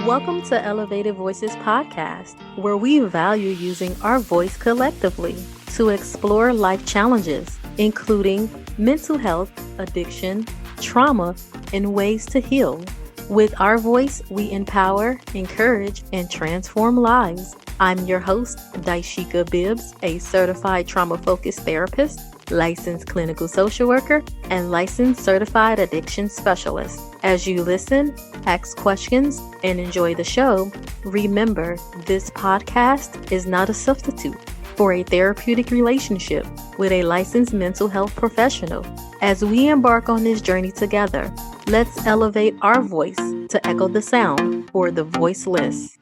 Welcome to Elevated Voices Podcast, where we value using our voice collectively to explore life challenges, including mental health, addiction, trauma, and ways to heal. With our voice, we empower, encourage, and transform lives. I'm your host, Dysheka Bibbs, a certified trauma-focused therapist, licensed clinical social worker, and licensed certified addiction specialist. As you listen, ask questions, and enjoy the show, remember this podcast is not a substitute for a therapeutic relationship with a licensed mental health professional. As we embark on this journey together, let's elevate our voice to echo the sound for the voiceless.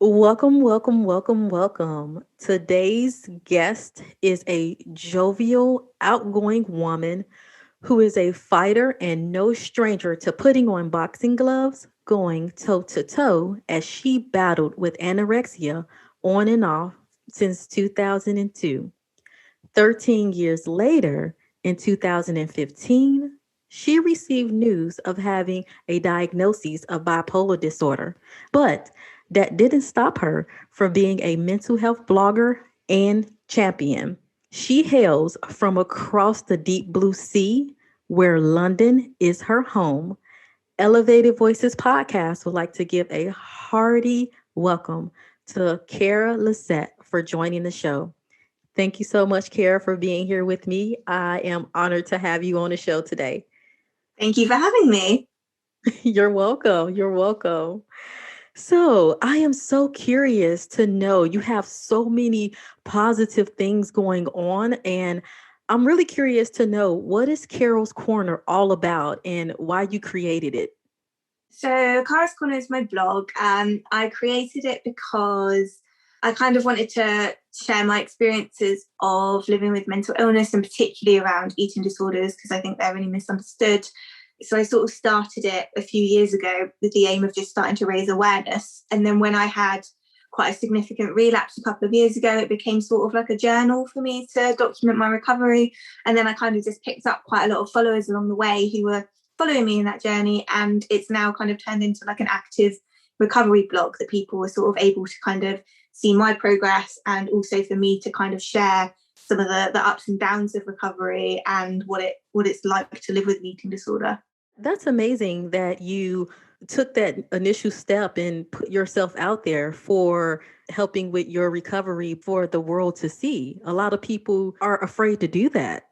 Welcome. Today's guest is a jovial, outgoing woman who is a fighter and no stranger to putting on boxing gloves, going toe-to-toe as she battled with anorexia on and off since 2002. 13 years later, in 2015, she received news of having a diagnosis of bipolar disorder, but that didn't stop her from being a mental health blogger and champion. She hails from across the deep blue sea, where London is her home. Elevated Voices Podcast would like to give a hearty welcome to Cara Lisette for joining the show. Thank you so much, Cara, for being here with me. I am honored to have you on the show today. Thank you for having me. You're welcome. So I am so curious to know, you have so many positive things going on, and I'm really curious to know, what is Carol's Corner all about and why you created it? So Cara's Corner is my blog. I created it because I kind of wanted to share my experiences of living with mental illness, and particularly around eating disorders, because I think they're really misunderstood. So I sort of started it a few years ago with the aim of just starting to raise awareness. And then when I had quite a significant relapse a couple of years ago, it became sort of like a journal for me to document my recovery. And then I kind of just picked up quite a lot of followers along the way who were following me in that journey. And it's now kind of turned into like an active recovery blog that people were sort of able to kind of see my progress, and also for me to kind of share some of the ups and downs of recovery and what it's like to live with an eating disorder. That's amazing that you took that initial step and put yourself out there for helping with your recovery for the world to see. A lot of people are afraid to do that.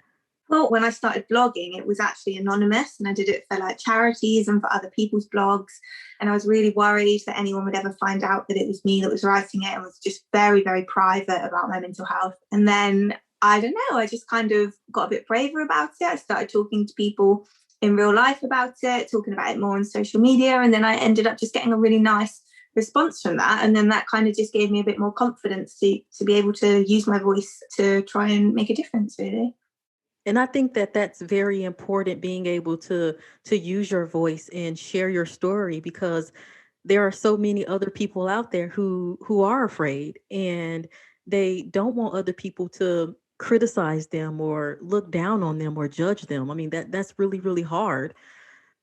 Well, when I started blogging, it was actually anonymous, and I did it for like charities and for other people's blogs. And I was really worried that anyone would ever find out that it was me that was writing it, and was just very, very private about my mental health. And then, I don't know, I just kind of got a bit braver about it. I started talking to people in real life about it, talking about it more on social media. And then I ended up just getting a really nice response from that. And then that kind of just gave me a bit more confidence to be able to use my voice to try and make a difference, really. And I think that that's very important, being able to use your voice and share your story, because there are so many other people out there who are afraid, and they don't want other people to criticize them or look down on them or judge them. I mean, that's really, really hard.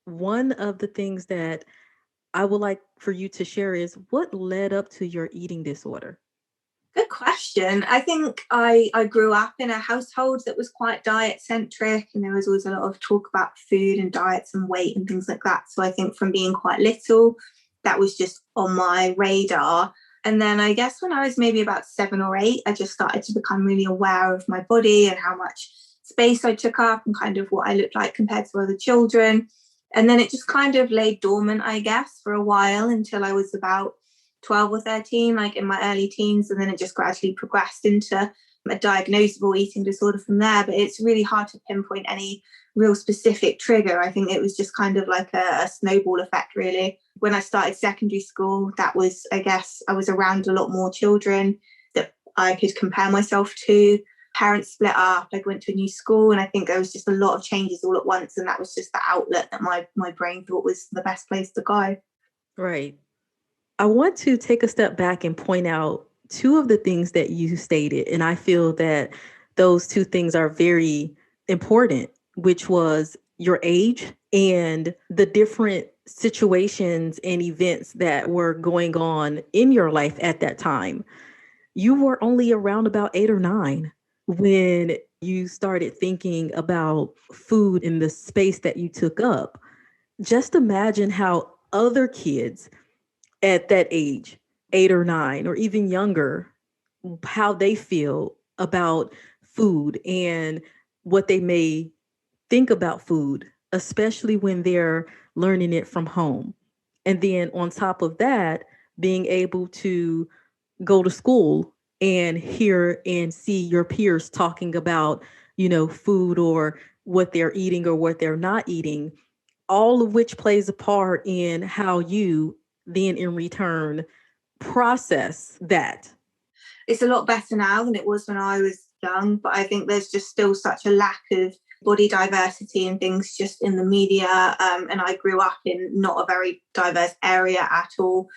One of the things that I would like for you to share is, what led up to your eating disorder? Good question. I think I grew up in a household that was quite diet centric, and there was always a lot of talk about food and diets and weight and things like that. So I think from being quite little, that was just on my radar. And then I guess when I was maybe about 7 or 8, I just started to become really aware of my body and how much space I took up and kind of what I looked like compared to other children. And then it just kind of lay dormant, I guess, for a while until I was about 12 or 13, like in my early teens. And then it just gradually progressed into a diagnosable eating disorder from there. But it's really hard to pinpoint any real specific trigger. I think it was just kind of like a snowball effect, really. When I started secondary school, that was, I guess, I was around a lot more children that I could compare myself to. Parents split up, I went to a new school, and I think there was just a lot of changes all at once. And that was just the outlet that my brain thought was the best place to go. Right. I want to take a step back and point out two of the things that you stated. And I feel that those two things are very important, which was your age and the different situations and events that were going on in your life at that time. You were only around about 8 or 9 when you started thinking about food in the space that you took up. Just imagine how other kids at that age, 8 or 9, or even younger, how they feel about food and what they may think about food, especially when they're learning it from home. And then on top of that, being able to go to school and hear and see your peers talking about, food or what they're eating or what they're not eating, all of which plays a part in how you then in return process that. It's a lot better now than it was when I was young, but I think there's just still such a lack of body diversity and things just in the media. And I grew up in not a very diverse area at all.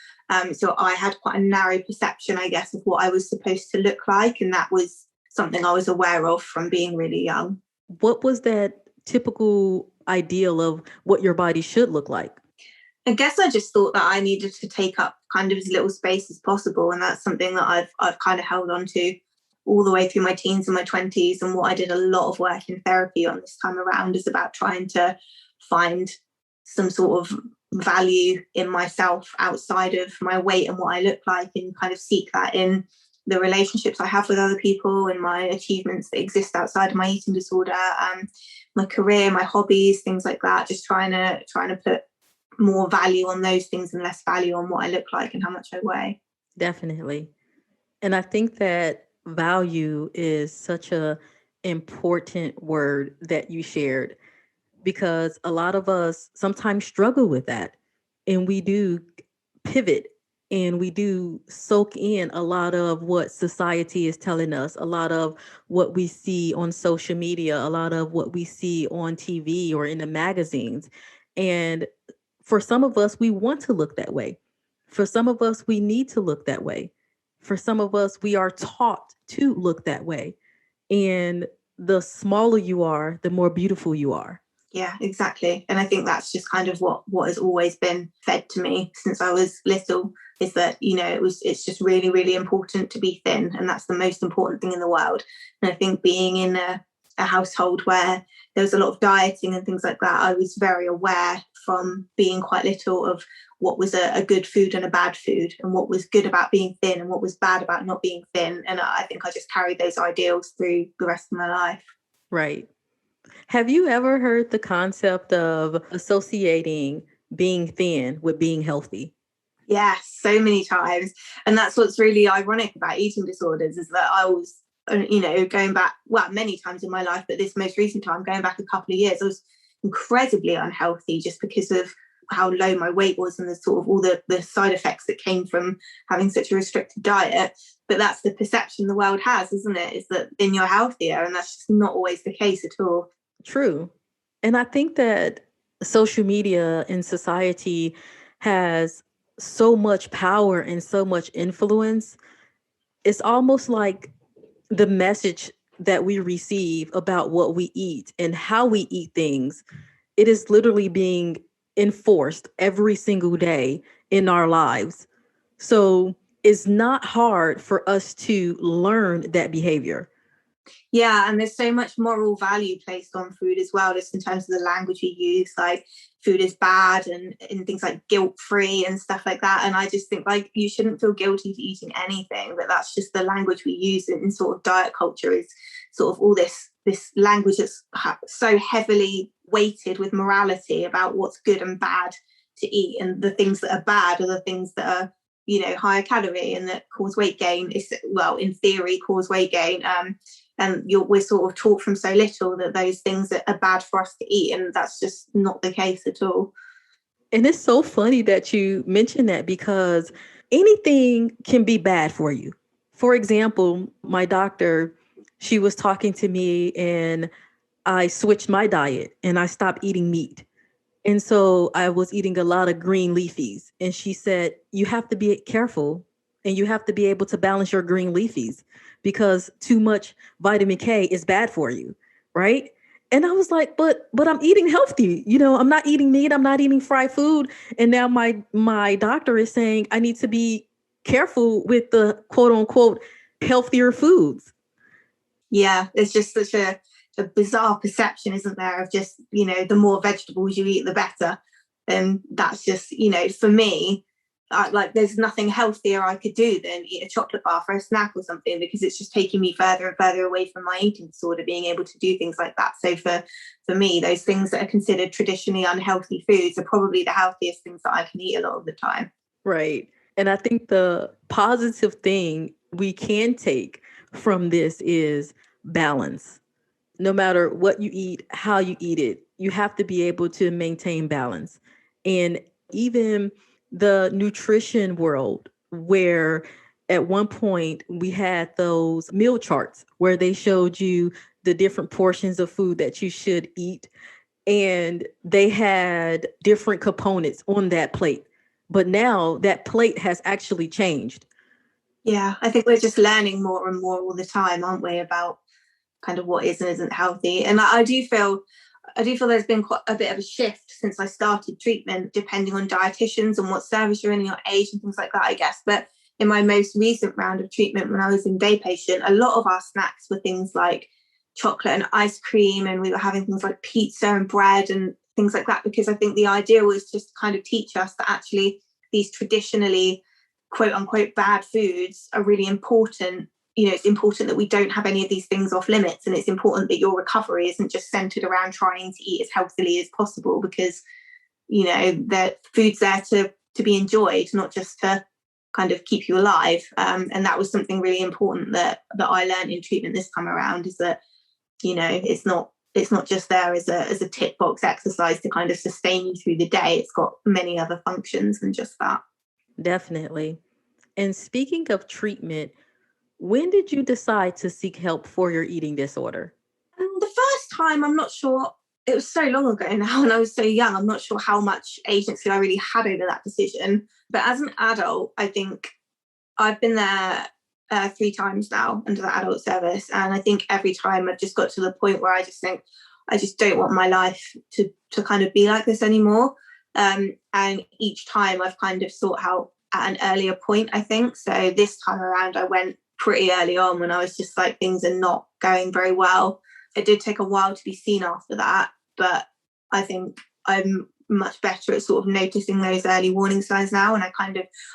So I had quite a narrow perception, I guess, of what I was supposed to look like. And that was something I was aware of from being really young. What was that typical ideal of what your body should look like? I guess I just thought that I needed to take up kind of as little space as possible. And that's something that I've kind of held on to all the way through my teens and my 20s. And what I did a lot of work in therapy on this time around is about trying to find some sort of value in myself outside of my weight and what I look like, and kind of seek that in the relationships I have with other people and my achievements that exist outside of my eating disorder, my career, my hobbies, things like that. Just trying to put more value on those things and less value on what I look like and how much I weigh. Definitely. And I think that value is such a important word that you shared, because a lot of us sometimes struggle with that, and we do pivot and we do soak in a lot of what society is telling us, a lot of what we see on social media, a lot of what we see on TV or in the magazines. And for some of us, we want to look that way. For some of us, we need to look that way. For some of us, we are taught to look that way. And the smaller you are, the more beautiful you are. Yeah, exactly. And I think that's just kind of what has always been fed to me since I was little, is that, it's just really, really important to be thin. And that's the most important thing in the world. And I think being in a household where there was a lot of dieting and things like that, I was very aware from being quite little of what was a good food and a bad food, and what was good about being thin and what was bad about not being thin. And I think I just carried those ideals through the rest of my life. Right. Have you ever heard the concept of associating being thin with being healthy? Yes, so many times. And that's what's really ironic about eating disorders, is that I was, going back, many times in my life, but this most recent time, going back a couple of years, I was incredibly unhealthy just because of how low my weight was and the sort of all the side effects that came from having such a restricted diet. But that's the perception the world has, isn't it? Is that then you're healthier, and that's just not always the case at all. True. And I think that social media and society has so much power and so much influence. It's almost like the message that we receive about what we eat and how we eat things, it is literally being enforced every single day in our lives. So it's not hard for us to learn that behavior. Yeah, and there's so much moral value placed on food as well, just in terms of the language we use, like food is bad and things like guilt-free and stuff like that. And I just think, like, you shouldn't feel guilty for eating anything, but that's just the language we use in sort of diet culture, is sort of all this language that's so heavily weighted with morality about what's good and bad to eat, and the things that are bad are the things that are higher calorie and that cause weight gain, is, well, in theory, cause weight gain. And we're sort of taught from so little that those things that are bad for us to eat, and that's just not the case at all. And it's so funny that you mentioned that, because anything can be bad for you. For example, my doctor, she was talking to me and I switched my diet and I stopped eating meat. And so I was eating a lot of green leafies. And she said, you have to be careful and you have to be able to balance your green leafies, because too much vitamin K is bad for you. Right. And I was like, but I'm eating healthy. I'm not eating meat. I'm not eating fried food. And now my doctor is saying I need to be careful with the quote unquote healthier foods. Yeah, it's just such a bizarre perception, isn't there, of just, the more vegetables you eat, the better. And that's just, for me, there's nothing healthier I could do than eat a chocolate bar for a snack or something, because it's just taking me further and further away from my eating disorder, being able to do things like that. So for me, those things that are considered traditionally unhealthy foods are probably the healthiest things that I can eat a lot of the time. Right. And I think the positive thing we can take from this is balance. No matter what you eat, how you eat it, you have to be able to maintain balance. And even the nutrition world, where at one point we had those meal charts where they showed you the different portions of food that you should eat, and they had different components on that plate. But now that plate has actually changed. Yeah, I think we're just learning more and more all the time, aren't we, about kind of what is and isn't healthy. And I do feel there's been quite a bit of a shift since I started treatment, depending on dietitians and what service you're in, your age and things like that, I guess. But in my most recent round of treatment, when I was in day patient, a lot of our snacks were things like chocolate and ice cream, and we were having things like pizza and bread and things like that, because I think the idea was just to kind of teach us that actually these traditionally quote unquote bad foods are really important. It's important that we don't have any of these things off limits, and it's important that your recovery isn't just centered around trying to eat as healthily as possible, because the food's there to be enjoyed, not just to kind of keep you alive. And that was something really important that I learned in treatment this time around, is that it's not just there as a tick box exercise to kind of sustain you through the day. It's got many other functions than just that. Definitely. And speaking of treatment, when did you decide to seek help for your eating disorder? The first time, I'm not sure. It was so long ago now, and I was so young. I'm not sure how much agency I really had over that decision. But as an adult, I think I've been there 3 times now under the adult service. And I think every time I've just got to the point where I just think, I just don't want my life to kind of be like this anymore. And each time I've kind of sought out at an earlier point, I think. So this time around, I went pretty early on when I was just like, things are not going very well. It did take a while to be seen after that, but I think I'm much better at sort of noticing those early warning signs now. And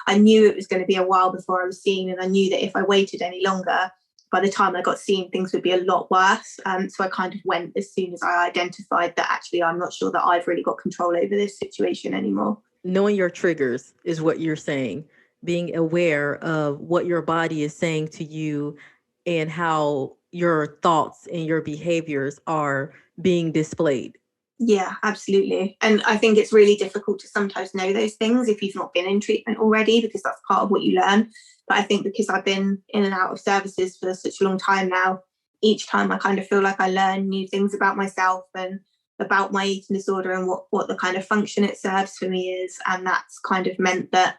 I knew it was going to be a while before I was seen, and I knew that if I waited any longer, by the time I got seen, things would be a lot worse. So I kind of went as soon as I identified that actually I'm not sure that I've really got control over this situation anymore. Knowing your triggers is what you're saying, being aware of what your body is saying to you and how your thoughts and your behaviors are being displayed. Yeah, absolutely. And I think it's really difficult to sometimes know those things if you've not been in treatment already, because that's part of what you learn. But I think because I've been in and out of services for such a long time now, each time I kind of feel like I learn new things about myself and about my eating disorder and what the kind of function it serves for me is. And that's kind of meant that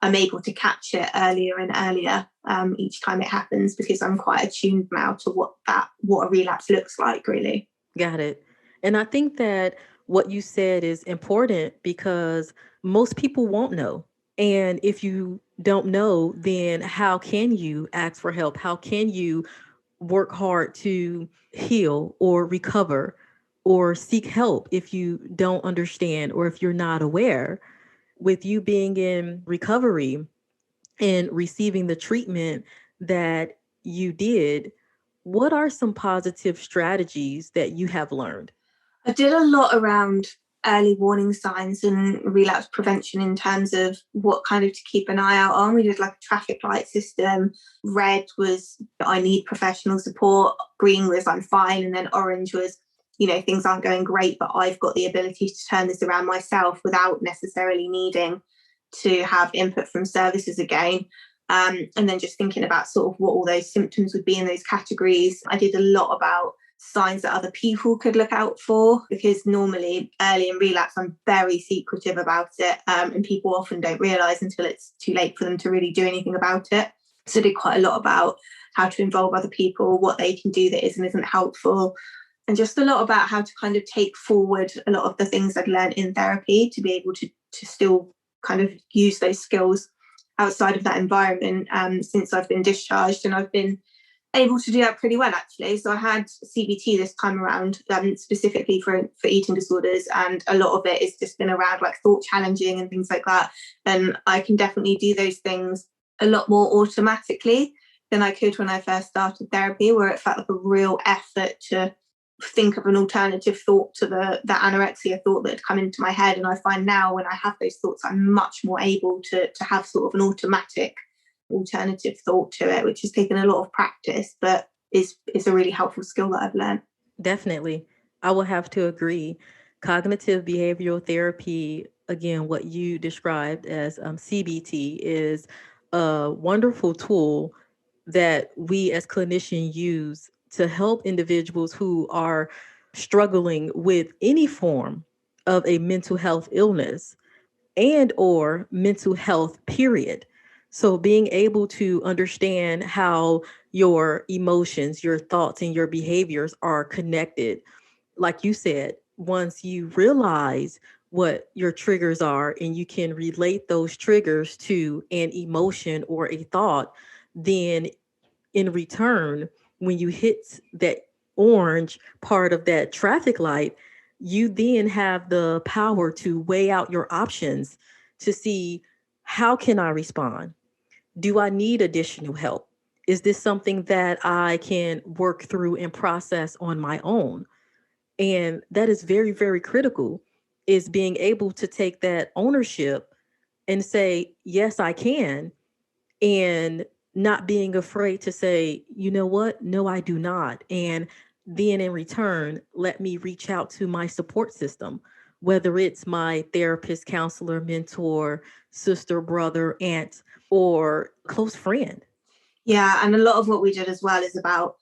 I'm able to catch it earlier and earlier each time it happens, because I'm quite attuned now to what a relapse looks like, really. Got it. And I think that what you said is important because most people won't know. And if you don't know, then how can you ask for help? How can you work hard to heal or recover or seek help if you don't understand or if you're not aware? With you being in recovery and receiving the treatment that you did, what are some positive strategies that you have learned? I did a lot around early warning signs and relapse prevention in terms of what kind of to keep an eye out on. We did like a traffic light system. Red was I need professional support. Green was I'm fine. And then orange was, things aren't going great, but I've got the ability to turn this around myself without necessarily needing to have input from services again. And then just thinking about sort of what all those symptoms would be in those categories. I did a lot about signs that other people could look out for, because normally early in relapse I'm very secretive about it, and people often don't realise until it's too late for them to really do anything about it. So I did quite a lot about how to involve other people, what they can do that isn't helpful, and just a lot about how to kind of take forward a lot of the things I'd learned in therapy to be able to still kind of use those skills outside of that environment since I've been discharged. And I've been able to do that pretty well, actually. So I had CBT this time around, specifically for eating disorders, and a lot of it has just been around like thought challenging and things like that. And I can definitely do those things a lot more automatically than I could when I first started therapy, where it felt like a real effort to think of an alternative thought to the anorexia thought that had come into my head. And I find now when I have those thoughts, I'm much more able to have sort of an automatic alternative thought to it, which has taken a lot of practice, but is a really helpful skill that I've learned. Definitely. I will have to agree. Cognitive behavioral therapy, again, what you described as CBT, is a wonderful tool that we as clinicians use to help individuals who are struggling with any form of a mental health illness and or mental health, period. So being able to understand how your emotions, your thoughts, and your behaviors are connected, like you said, once you realize what your triggers are and you can relate those triggers to an emotion or a thought, then in return, when you hit that orange part of that traffic light, you then have the power to weigh out your options to see, how can I respond? Do I need additional help? Is this something that I can work through and process on my own? And that is very, very critical, is being able to take that ownership and say, yes, I can, and not being afraid to say, you know what? No, I do not. And then in return, let me reach out to my support system, whether it's my therapist, counselor, mentor, sister, brother, aunt, or close friend. Yeah, and a lot of what we did as well is about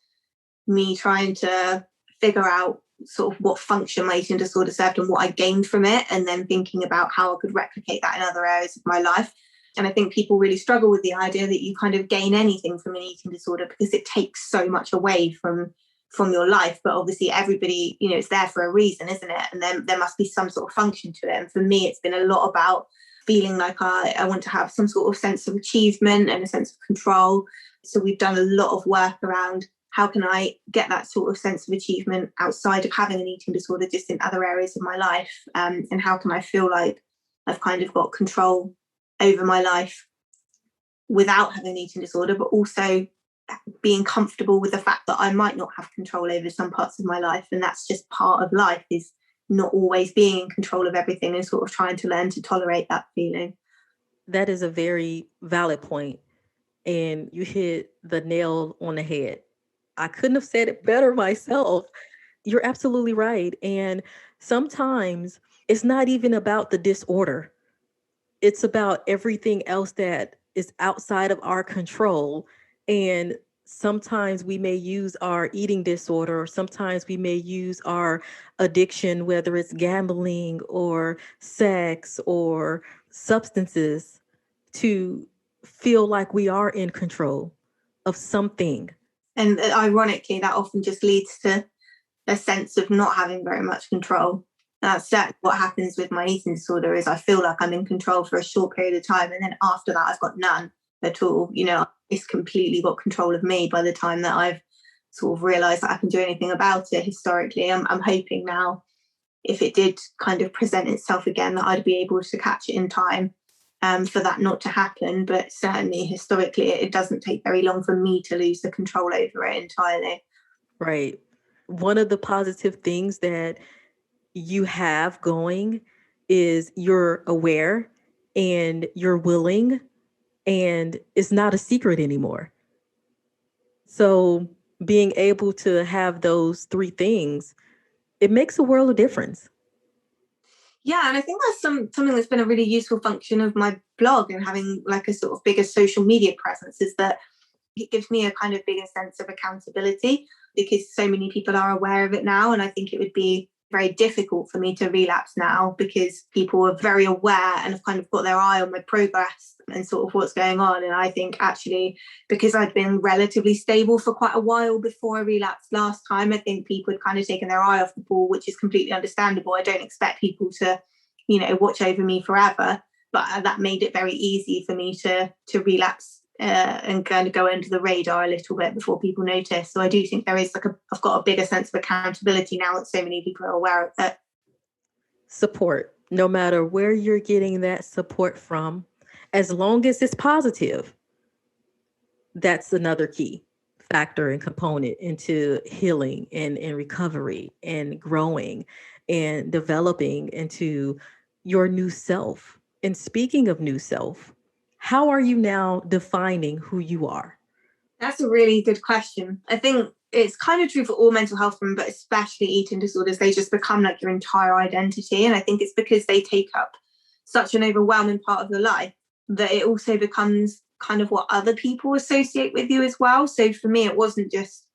me trying to figure out sort of what function my eating disorder served and what I gained from it, and then thinking about how I could replicate that in other areas of my life. And I think people really struggle with the idea that you kind of gain anything from an eating disorder because it takes so much away from your life. But obviously everybody, it's there for a reason, isn't it? And then there must be some sort of function to it. And for me, it's been a lot about feeling like I want to have some sort of sense of achievement and a sense of control. So we've done a lot of work around how can I get that sort of sense of achievement outside of having an eating disorder, just in other areas of my life, and how can I feel like I've kind of got control over my life without having an eating disorder, but also being comfortable with the fact that I might not have control over some parts of my life. And that's just part of life, is not always being in control of everything and sort of trying to learn to tolerate that feeling. That is a very valid point, and you hit the nail on the head. I couldn't have said it better myself. You're absolutely right. And sometimes it's not even about the disorder, it's about everything else that is outside of our control. And sometimes we may use our eating disorder, or sometimes we may use our addiction, whether it's gambling or sex or substances, to feel like we are in control of something. And ironically, that often just leads to a sense of not having very much control. That's what happens with my eating disorder, is I feel like I'm in control for a short period of time, and then after that I've got none at all. It's completely got control of me by the time that I've sort of realized that I can do anything about it. Historically, I'm hoping now, if it did kind of present itself again, that I'd be able to catch it in time for that not to happen. But certainly historically, it doesn't take very long for me to lose the control over it entirely. Right. One of the positive things that you have going is you're aware and you're willing, and it's not a secret anymore. So being able to have those three things, it makes a world of difference. Yeah, and I think that's something that's been a really useful function of my blog and having like a sort of bigger social media presence, is that it gives me a kind of bigger sense of accountability, because so many people are aware of it now. And I think it would be very difficult for me to relapse now because people are very aware and have kind of got their eye on my progress and sort of what's going on. And I think actually, because I'd been relatively stable for quite a while before I relapsed last time, I think people had kind of taken their eye off the ball, which is completely understandable. I don't expect people to, watch over me forever, but that made it very easy for me to relapse and kind of go under the radar a little bit before people notice. So I do think there is I've got a bigger sense of accountability now that so many people are aware of it. Support, no matter where you're getting that support from, as long as it's positive, that's another key factor and component into healing and recovery and growing and developing into your new self. And speaking of new self, how are you now defining who you are? That's a really good question. I think it's kind of true for all mental health problems, but especially eating disorders. They just become like your entire identity. And I think it's because they take up such an overwhelming part of your life that it also becomes kind of what other people associate with you as well. So for me, it wasn't just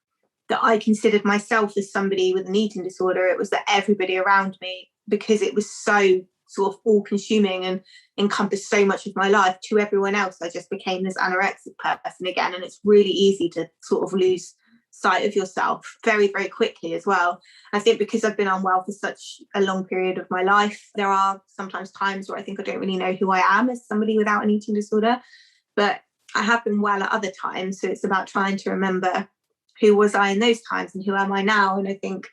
that I considered myself as somebody with an eating disorder. It was that everybody around me, because it was so sort of all-consuming and encompassed so much of my life, to everyone else, I just became this anorexic person again. And it's really easy to sort of lose sight of yourself very, very quickly as well. I think because I've been unwell for such a long period of my life, there are sometimes times where I think I don't really know who I am as somebody without an eating disorder, but I have been well at other times. So it's about trying to remember who was I in those times and who am I now. And I think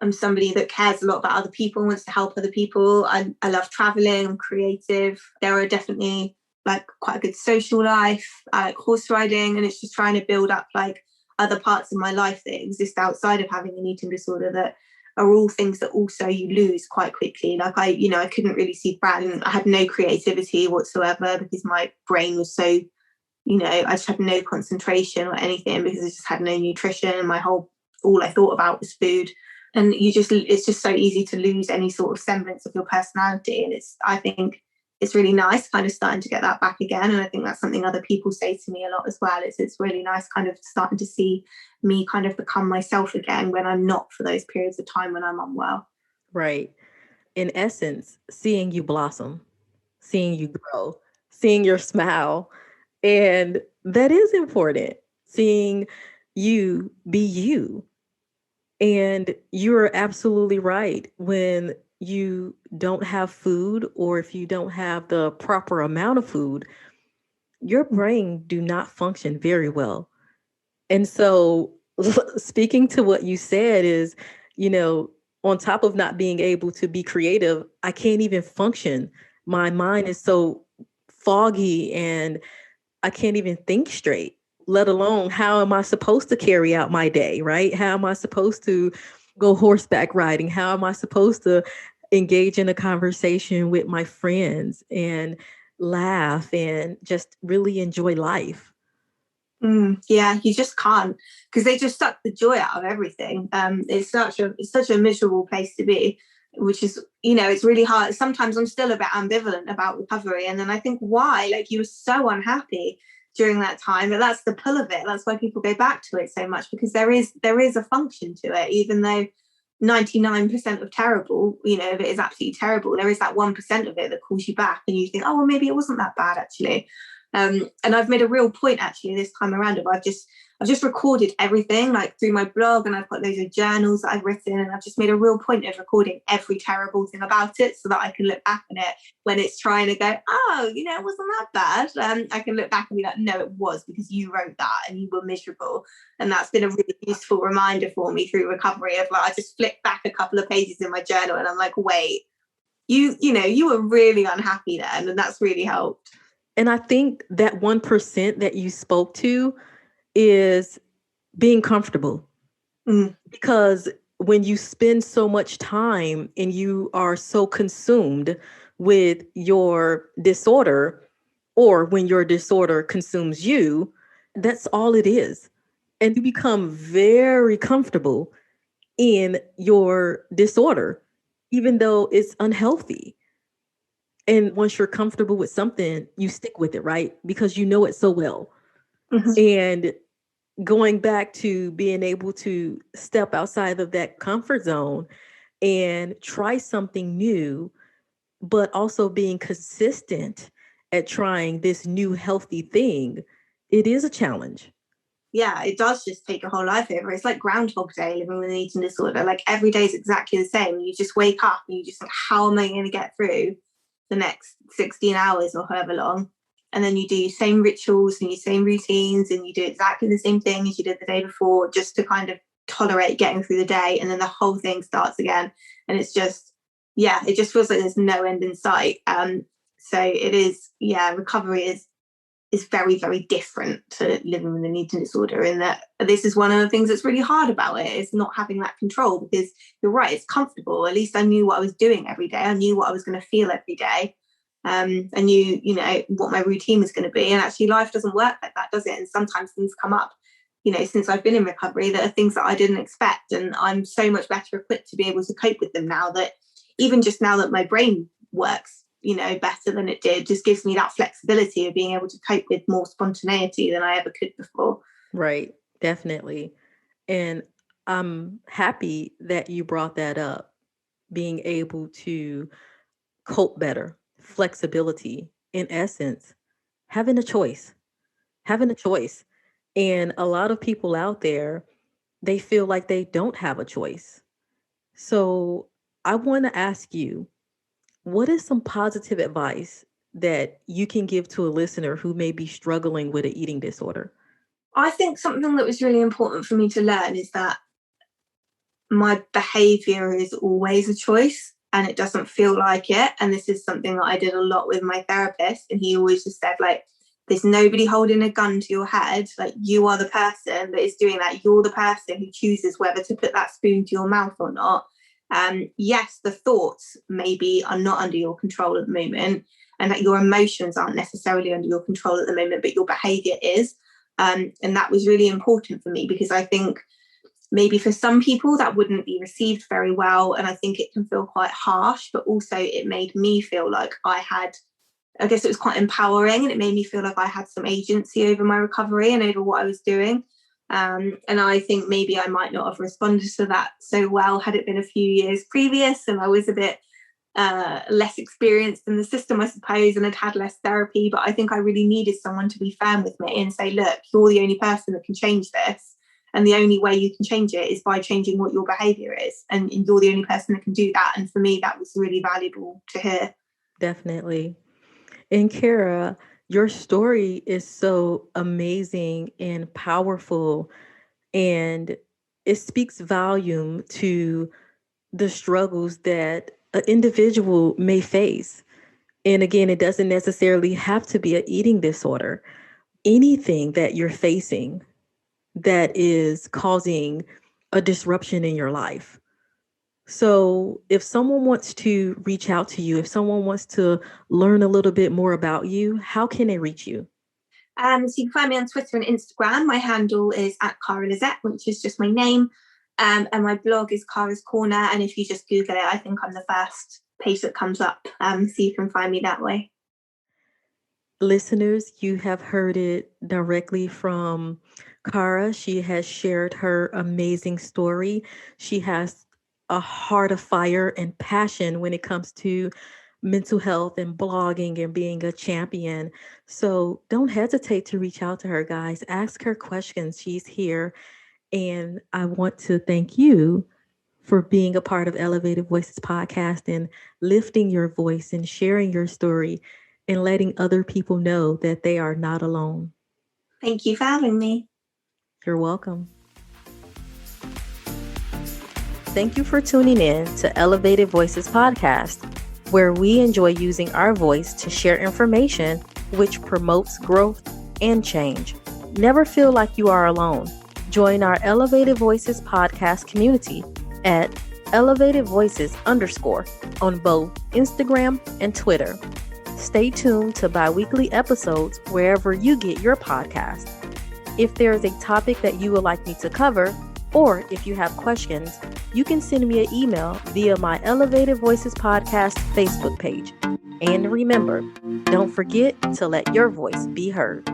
I'm somebody that cares a lot about other people, wants to help other people. I love traveling, I'm creative. There are definitely like quite a good social life. I like horse riding, and it's just trying to build up like other parts of my life that exist outside of having an eating disorder that are all things that also you lose quite quickly. Like I couldn't really see brand. I had no creativity whatsoever because my brain was so, I just had no concentration or anything because I just had no nutrition, and all I thought about was food. And it's just so easy to lose any sort of semblance of your personality. And I think it's really nice kind of starting to get that back again. And I think that's something other people say to me a lot as well. It's really nice kind of starting to see me kind of become myself again when I'm not for those periods of time when I'm unwell. Right. In essence, seeing you blossom, seeing you grow, seeing your smile. And that is important, seeing you be you. And you're absolutely right. When you don't have food, or if you don't have the proper amount of food, your brain do not function very well. And so speaking to what you said is, on top of not being able to be creative, I can't even function. My mind is so foggy and I can't even think straight, let alone how am I supposed to carry out my day, right? How am I supposed to go horseback riding? How am I supposed to engage in a conversation with my friends and laugh and just really enjoy life? Yeah, you just can't, because they just suck the joy out of everything. It's such a miserable place to be, which is, it's really hard. Sometimes I'm still a bit ambivalent about recovery, and then I think, why? Like, you were so unhappy during that time, but that's the pull of it. That's why people go back to it so much, because there is a function to it, even though 99% of terrible, if it is absolutely terrible, there is that 1% of it that calls you back, and you think, oh well, maybe it wasn't that bad actually. And I've made a real point actually this time around of I've just recorded everything, like through my blog, and I've got loads of journals that I've written, and I've just made a real point of recording every terrible thing about it so that I can look back on it when it's trying to go, oh, it wasn't that bad. I can look back and be like, no, it was, because you wrote that and you were miserable. And that's been a really useful reminder for me through recovery of like, I just flick back a couple of pages in my journal and I'm like, wait, you were really unhappy then, and that's really helped. And I think that 1% that you spoke to is being comfortable. Because when you spend so much time and you are so consumed with your disorder, or when your disorder consumes you, that's all it is. And you become very comfortable in your disorder, even though it's unhealthy. And once you're comfortable with something, you stick with it, right? Because you know it so well. And going back to being able to step outside of that comfort zone and try something new, but also being consistent at trying this new healthy thing, it is a challenge. Yeah, it does just take your whole life over. It's like Groundhog Day living with an eating disorder. Like every day is exactly the same. You just wake up and you just think, how am I going to get through the next 16 hours or however long? And then you do your same rituals and your same routines and you do exactly the same thing as you did the day before, just to kind of tolerate getting through the day. And then the whole thing starts again. And it's just, yeah, it just feels like there's no end in sight. So it is, yeah, recovery is very, very different to living with an eating disorder, in that this is one of the things that's really hard about it, is not having that control, because you're right, it's comfortable. At least I knew what I was doing every day. I knew what I was going to feel every day. I knew, what my routine was going to be. And actually life doesn't work like that, does it? And sometimes things come up, since I've been in recovery, that are things that I didn't expect. And I'm so much better equipped to be able to cope with them now, that even just now that my brain works better than it did, just gives me that flexibility of being able to cope with more spontaneity than I ever could before. Right, definitely. And I'm happy that you brought that up, being able to cope better, flexibility, in essence, having a choice, having a choice. And a lot of people out there, they feel like they don't have a choice. So I want to ask you, what is some positive advice that you can give to a listener who may be struggling with an eating disorder? I think something that was really important for me to learn is that my behavior is always a choice and it doesn't feel like it. And this is something that I did a lot with my therapist. And he always just said, like, there's nobody holding a gun to your head. Like, you are the person that is doing that. You're the person who chooses whether to put that spoon to your mouth or not. Yes, the thoughts maybe are not under your control at the moment, and that your emotions aren't necessarily under your control at the moment, but your behavior is. And that was really important for me, because I think maybe for some people that wouldn't be received very well. And I think it can feel quite harsh, but also it made me feel like I guess it was quite empowering, and it made me feel like I had some agency over my recovery and over what I was doing. And I think maybe I might not have responded to that so well had it been a few years previous and I was a bit less experienced in the system, I suppose, and had less therapy. But I think I really needed someone to be firm with me and say, look, you're the only person that can change this. And the only way you can change it is by changing what your behavior is. And you're the only person that can do that. And for me, that was really valuable to hear. Definitely. And Cara, your story is so amazing and powerful, and it speaks volume to the struggles that an individual may face. And again, it doesn't necessarily have to be an eating disorder. Anything that you're facing that is causing a disruption in your life. So if someone wants to reach out to you, if someone wants to learn a little bit more about you, how can they reach you? So you can find me on Twitter and Instagram. My handle is @Cara Lisette, which is just my name. And my blog is Cara's Corner. And if you just Google it, I think I'm the first page that comes up. So you can find me that way. Listeners, you have heard it directly from Cara. She has shared her amazing story. She has a heart of fire and passion when it comes to mental health and blogging and being a champion. So don't hesitate to reach out to her, guys. Ask her questions. She's here. And I want to thank you for being a part of Elevated Voices podcast and lifting your voice and sharing your story and letting other people know that they are not alone. Thank you for having me. You're welcome. Thank you for tuning in to Elevated Voices podcast, where we enjoy using our voice to share information which promotes growth and change. Never feel like you are alone. Join our Elevated Voices podcast community at Elevated Voices _ on both Instagram and Twitter. Stay tuned to biweekly episodes wherever you get your podcast. If there is a topic that you would like me to cover, or if you have questions, you can send me an email via my Elevated Voices podcast Facebook page. And remember, don't forget to let your voice be heard.